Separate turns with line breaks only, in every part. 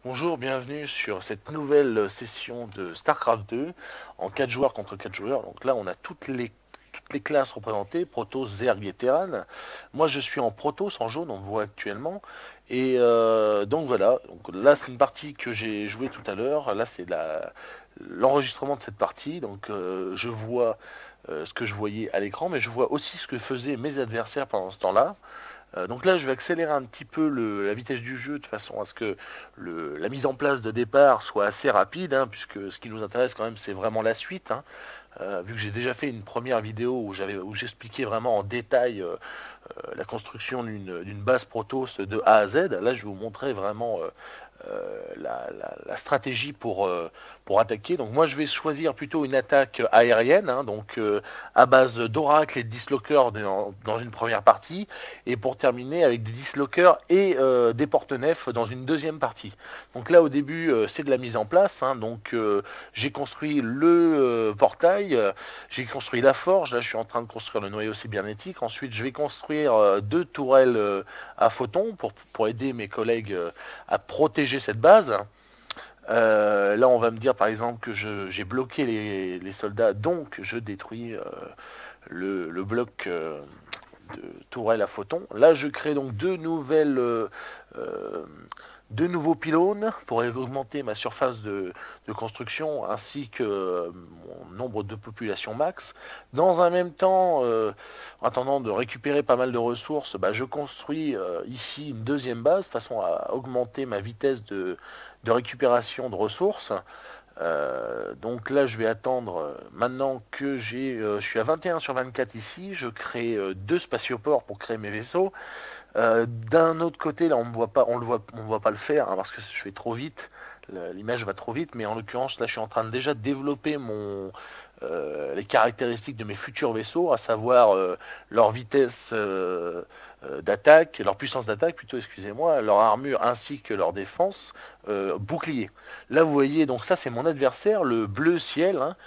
Bonjour, bienvenue sur cette nouvelle session de StarCraft 2 en 4 joueurs contre 4 joueurs. Donc là, on a toutes les classes représentées, Protoss, Zerg et Terran. Moi, je suis en Protoss, en jaune, on me voit actuellement. Et donc voilà, donc là, c'est une partie que j'ai jouée tout à l'heure. Là, c'est l'enregistrement de cette partie. Donc je vois ce que je voyais à l'écran, mais je vois aussi ce que faisaient mes adversaires pendant ce temps-là. Donc là, je vais accélérer un petit peu la vitesse du jeu de façon à ce que la mise en place de départ soit assez rapide, hein, puisque ce qui nous intéresse quand même, c'est vraiment la suite, hein. Vu que j'ai déjà fait une première vidéo où j'expliquais vraiment en détail la construction d'une base Protoss de A à Z, là, je vais vous montrer vraiment la stratégie pour attaquer. Donc moi je vais choisir plutôt une attaque aérienne, hein, donc à base d'oracle et de dislockers dans une première partie, et pour terminer avec des dislockers et des porte-nefs dans une deuxième partie. Donc là au début c'est de la mise en place, hein, donc j'ai construit le portail, j'ai construit la forge, là je suis en train de construire le noyau cybernétique, ensuite je vais construire deux tourelles à photons pour aider mes collègues à protéger cette base. Là, on va me dire par exemple que j'ai bloqué les soldats, donc je détruis le bloc de tourelle à photons. Là, je crée donc euh, deux nouveaux pylônes pour augmenter ma surface de construction ainsi que mon nombre de population max. Dans un même temps, en attendant de récupérer pas mal de ressources, bah, je construis ici une deuxième base de façon à augmenter ma vitesse de récupération de ressources. Donc là, je vais attendre maintenant que je suis à 21 sur 24 ici. Je crée deux spatioports pour créer mes vaisseaux. D'un autre côté, là, on me voit pas, on voit pas le faire, hein, parce que je fais trop vite. L'image va trop vite, mais en l'occurrence, là, je suis en train de déjà développer les caractéristiques de mes futurs vaisseaux, à savoir leur vitesse d'attaque, leur puissance d'attaque plutôt, excusez-moi, leur armure ainsi que leur défense, bouclier. Là, vous voyez, donc ça, c'est mon adversaire, le bleu ciel, hein.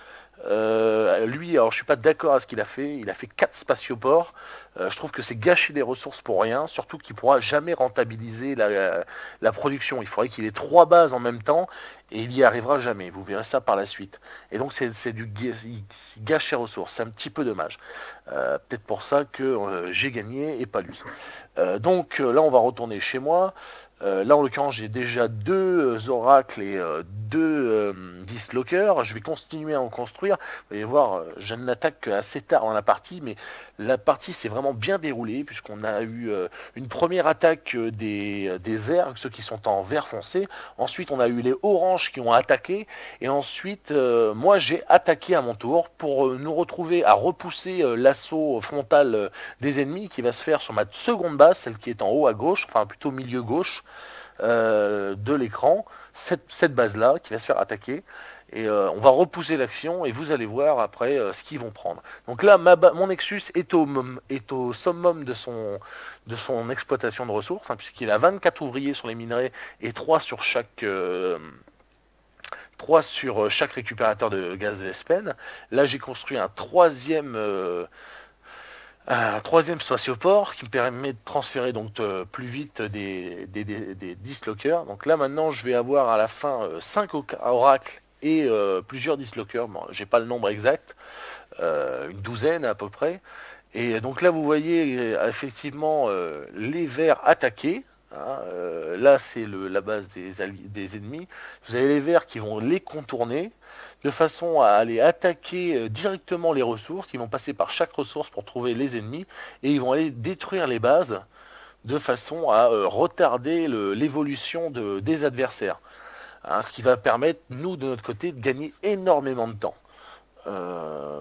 Lui, alors je suis pas d'accord à ce qu'il a fait. Il a fait 4 spatioports. Je trouve que c'est gâcher des ressources pour rien, surtout qu'il pourra jamais rentabiliser la production. Il faudrait qu'il ait 3 bases en même temps et il y arrivera jamais. Vous verrez ça par la suite. Et donc c'est il gâche ses ressources. C'est un petit peu dommage. Peut-être pour ça que j'ai gagné et pas lui. Donc là, on va retourner chez moi. Là, en l'occurrence, j'ai déjà deux oracles et deux dislockers. Je vais continuer à en construire. Vous allez voir, je n'attaque assez tard dans la partie, mais la partie s'est vraiment bien déroulée, puisqu'on a eu une première attaque des Zergs, ceux qui sont en vert foncé. Ensuite, on a eu les oranges qui ont attaqué. Et ensuite, moi, j'ai attaqué à mon tour pour nous retrouver à repousser l'assaut frontal des ennemis qui va se faire sur ma seconde base, celle qui est en haut à gauche, enfin plutôt milieu gauche de l'écran, cette base-là qui va se faire attaquer. Et on va repousser l'action et vous allez voir après ce qu'ils vont prendre. Donc là, mon Nexus est au summum de son exploitation de ressources, hein, puisqu'il a 24 ouvriers sur les minerais et 3 sur chaque récupérateur de gaz Vespen. Là, j'ai construit un troisième spatioport qui me permet de transférer donc plus vite des dislockers. Donc là maintenant je vais avoir à la fin 5 oracles et plusieurs dislockers. Bon, j'ai pas le nombre exact, une douzaine à peu près. Et donc là vous voyez effectivement les verts attaquer. Hein, là c'est la base des ennemis. Vous avez les verts qui vont les contourner de façon à aller attaquer directement les ressources. Ils vont passer par chaque ressource pour trouver les ennemis et ils vont aller détruire les bases de façon à retarder l'évolution des adversaires. Hein, ce qui va permettre, nous, de notre côté, de gagner énormément de temps.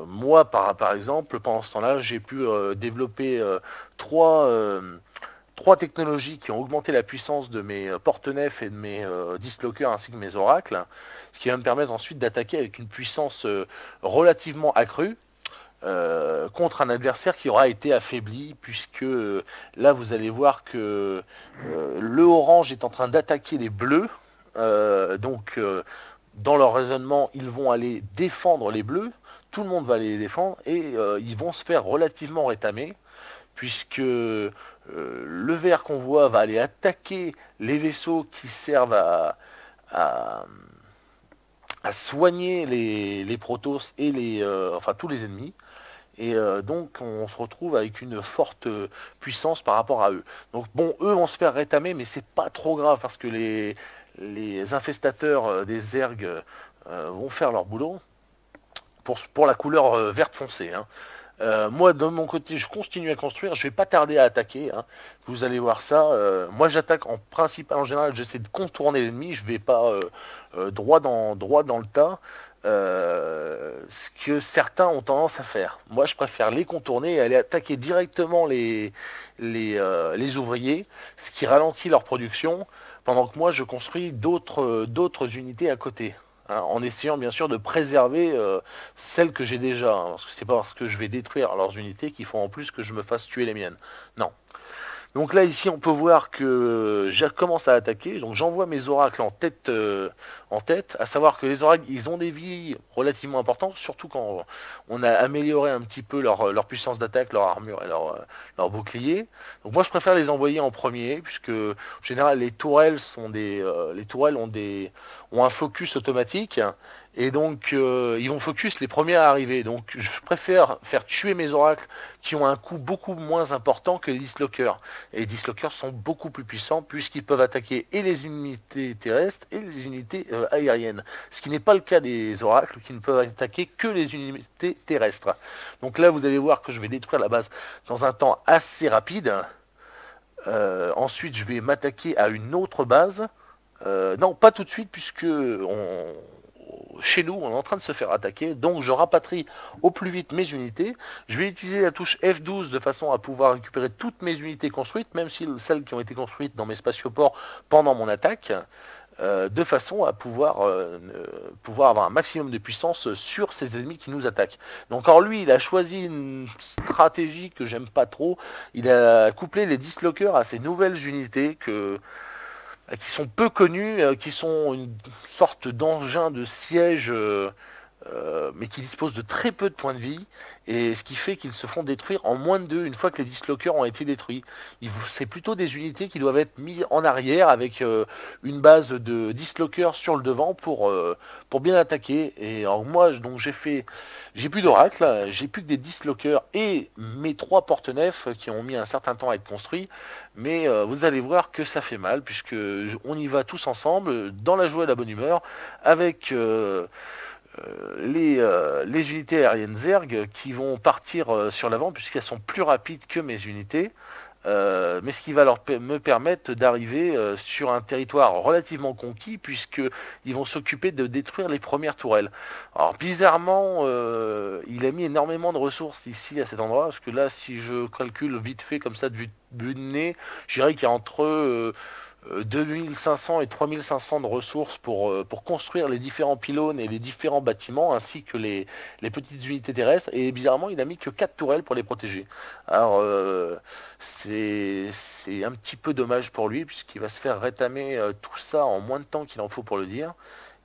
Moi, par exemple, pendant ce temps-là, j'ai pu développer trois technologies qui ont augmenté la puissance de mes porte-nefs et de mes dislockers ainsi que mes oracles, ce qui va me permettre ensuite d'attaquer avec une puissance relativement accrue contre un adversaire qui aura été affaibli, puisque là vous allez voir que le orange est en train d'attaquer les bleus, donc dans leur raisonnement ils vont aller défendre les bleus, tout le monde va aller les défendre et ils vont se faire relativement rétamer, puisque le vert qu'on voit va aller attaquer les vaisseaux qui servent à, à soigner les Protoss et enfin tous les ennemis. Et donc on se retrouve avec une forte puissance par rapport à eux. Donc bon, eux vont se faire rétamer, mais c'est pas trop grave parce que les infestateurs des Zergs vont faire leur boulot pour la couleur verte foncée, hein. Moi, de mon côté, je continue à construire. Je vais pas tarder à attaquer, hein. Vous allez voir ça. Moi, j'attaque en principal. En général, j'essaie de contourner l'ennemi. Je vais pas droit dans le tas. Ce que certains ont tendance à faire. Moi, je préfère les contourner et aller attaquer directement les ouvriers, ce qui ralentit leur production, pendant que moi, je construis d'autres unités à côté, hein, en essayant bien sûr de préserver celles que j'ai déjà, hein, parce que c'est pas parce que je vais détruire leurs unités qu'il faut en plus que je me fasse tuer les miennes. Non. Donc là, ici, on peut voir que je commence à attaquer. Donc j'envoie mes oracles en tête, à savoir que les oracles, ils ont des vies relativement importantes, surtout quand on a amélioré un petit peu leur puissance d'attaque, leur armure et leur bouclier. Donc moi, je préfère les envoyer en premier, puisque en général, les tourelles ont un focus automatique. Et donc, ils vont focus les premiers à arriver. Donc, je préfère faire tuer mes oracles qui ont un coût beaucoup moins important que les dislockers. Et les dislockers sont beaucoup plus puissants puisqu'ils peuvent attaquer et les unités terrestres et les unités aériennes. Ce qui n'est pas le cas des oracles qui ne peuvent attaquer que les unités terrestres. Donc là, vous allez voir que je vais détruire la base dans un temps assez rapide. Ensuite, je vais m'attaquer à une autre base. Non, pas tout de suite puisque chez nous, on est en train de se faire attaquer, donc je rapatrie au plus vite mes unités. Je vais utiliser la touche F12 de façon à pouvoir récupérer toutes mes unités construites, même si celles qui ont été construites dans mes spatioports pendant mon attaque, de façon à pouvoir avoir un maximum de puissance sur ces ennemis qui nous attaquent. Donc alors lui, il a choisi une stratégie que j'aime pas trop. Il a couplé les dislockers à ces nouvelles unités qui sont peu connus, qui sont une sorte d'engin de siège, mais qui disposent de très peu de points de vie, et ce qui fait qu'ils se font détruire en moins de 2 une fois que les dislockers ont été détruits. C'est plutôt des unités qui doivent être mises en arrière avec une base de dislockers sur le devant pour bien attaquer. Et alors moi, donc j'ai plus d'oracle, j'ai plus que des dislockers et mes 3 porte-nefs qui ont mis un certain temps à être construits. Mais vous allez voir que ça fait mal, puisque on y va tous ensemble, dans la joie et la bonne humeur, avec les unités aériennes Zerg qui vont partir sur l'avant, puisqu'elles sont plus rapides que mes unités. Mais ce qui va me permettre d'arriver sur un territoire relativement conquis, puisqu'ils vont s'occuper de détruire les premières tourelles. Alors bizarrement, il a mis énormément de ressources ici à cet endroit, parce que là, si je calcule vite fait comme ça de vue de nez, je dirais qu'il y a entre 2500 et 3500 de ressources pour construire les différents pylônes et les différents bâtiments, ainsi que les petites unités terrestres. Et bizarrement, il a mis que 4 tourelles pour les protéger. Alors, c'est un petit peu dommage pour lui, puisqu'il va se faire rétamer tout ça en moins de temps qu'il en faut pour le dire.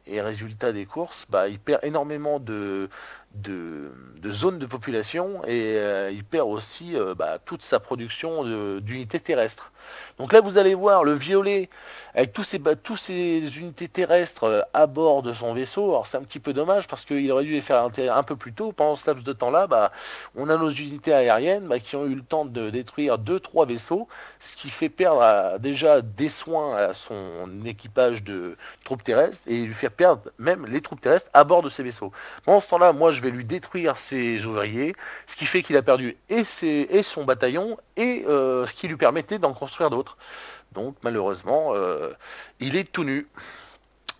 Et résultat des courses, bah, il perd énormément de zones de population, et il perd aussi toute sa production d'unités terrestres. Donc là, vous allez voir le violet avec tous ces unités terrestres à bord de son vaisseau. Alors c'est un petit peu dommage parce qu'il aurait dû les faire un peu plus tôt. Pendant ce laps de temps-là, on a nos unités aériennes qui ont eu le temps de détruire 2-3 vaisseaux, ce qui fait perdre déjà des soins à son équipage de troupes terrestres et lui faire perdre même les troupes terrestres à bord de ces vaisseaux. Pendant ce temps-là, moi je vais lui détruire ses ouvriers, ce qui fait qu'il a perdu et son bataillon et ce qui lui permettait d'en construire d'autres. Donc malheureusement, il est tout nu.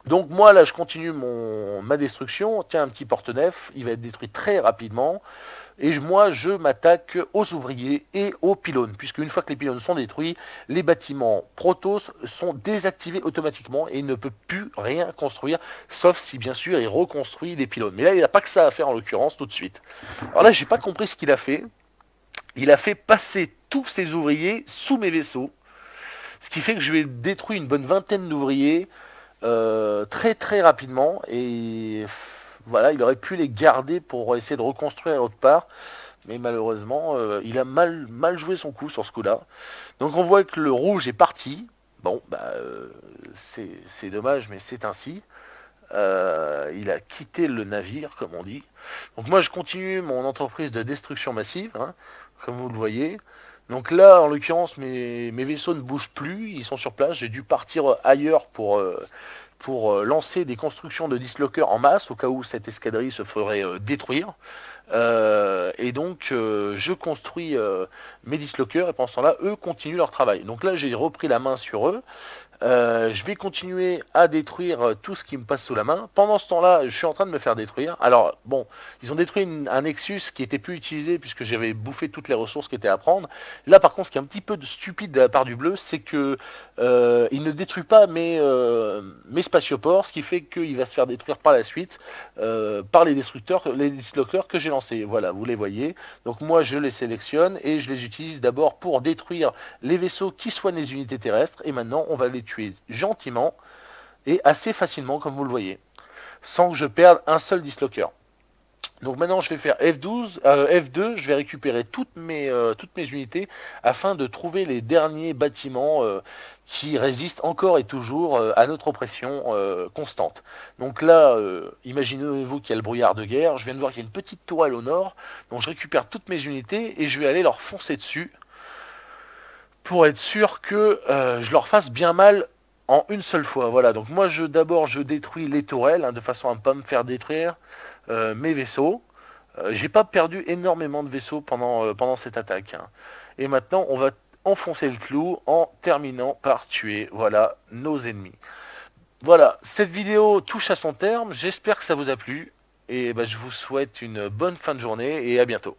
Donc moi là je continue ma destruction. Tiens, un petit porte-nef, il va être détruit très rapidement. Et moi je m'attaque aux ouvriers et aux pylônes, puisque une fois que les pylônes sont détruits, les bâtiments Protoss sont désactivés automatiquement et il ne peut plus rien construire, sauf si bien sûr il reconstruit les pylônes. Mais là il n'a pas que ça à faire en l'occurrence tout de suite. Alors là j'ai pas compris ce qu'il a fait. Il a fait passer tous ses ouvriers sous mes vaisseaux, ce qui fait que je vais détruire une bonne vingtaine d'ouvriers très très rapidement. Et voilà, il aurait pu les garder pour essayer de reconstruire autre part. Mais malheureusement, il a mal joué son coup sur ce coup-là. Donc on voit que le rouge est parti. Bon, bah, c'est dommage, mais c'est ainsi. Il a quitté le navire, comme on dit. Donc moi, je continue mon entreprise de destruction massive, hein, comme vous le voyez. Donc là, en l'occurrence, mes vaisseaux ne bougent plus, ils sont sur place. J'ai dû partir ailleurs pour lancer des constructions de dislockers en masse, au cas où cette escadrille se ferait détruire. Et donc, je construis mes dislockers, et pendant ce temps-là, eux continuent leur travail. Donc là, j'ai repris la main sur eux. Je vais continuer à détruire tout ce qui me passe sous la main. Pendant ce temps-là, je suis en train de me faire détruire. Alors, bon, ils ont détruit un Nexus qui était plus utilisé puisque j'avais bouffé toutes les ressources qui étaient à prendre. Là, par contre, ce qui est un petit peu stupide de la part du bleu, c'est que il ne détruit pas mes spatioports, ce qui fait qu'il va se faire détruire par la suite par les destructeurs, les dislockers que j'ai lancés. Voilà, vous les voyez. Donc moi, je les sélectionne et je les utilise d'abord pour détruire les vaisseaux qui soignent les unités terrestres. Et maintenant, on va les tuer gentiment et assez facilement, comme vous le voyez, sans que je perde un seul dislocker. Donc maintenant, je vais faire F2, je vais récupérer toutes mes unités afin de trouver les derniers bâtiments qui résistent encore et toujours à notre oppression constante. Donc là, imaginez-vous qu'il y a le brouillard de guerre, je viens de voir qu'il y a une petite tourelle au nord, donc je récupère toutes mes unités et je vais aller leur foncer dessus pour être sûr que je leur fasse bien mal en une seule fois. Voilà, donc moi d'abord je détruis les tourelles hein, de façon à ne pas me faire détruire mes vaisseaux. J'ai pas perdu énormément de vaisseaux pendant cette attaque, hein. Et maintenant on va enfoncer le clou en terminant par tuer voilà nos ennemis. Voilà, cette vidéo touche à son terme, j'espère que ça vous a plu et bah, je vous souhaite une bonne fin de journée et à bientôt.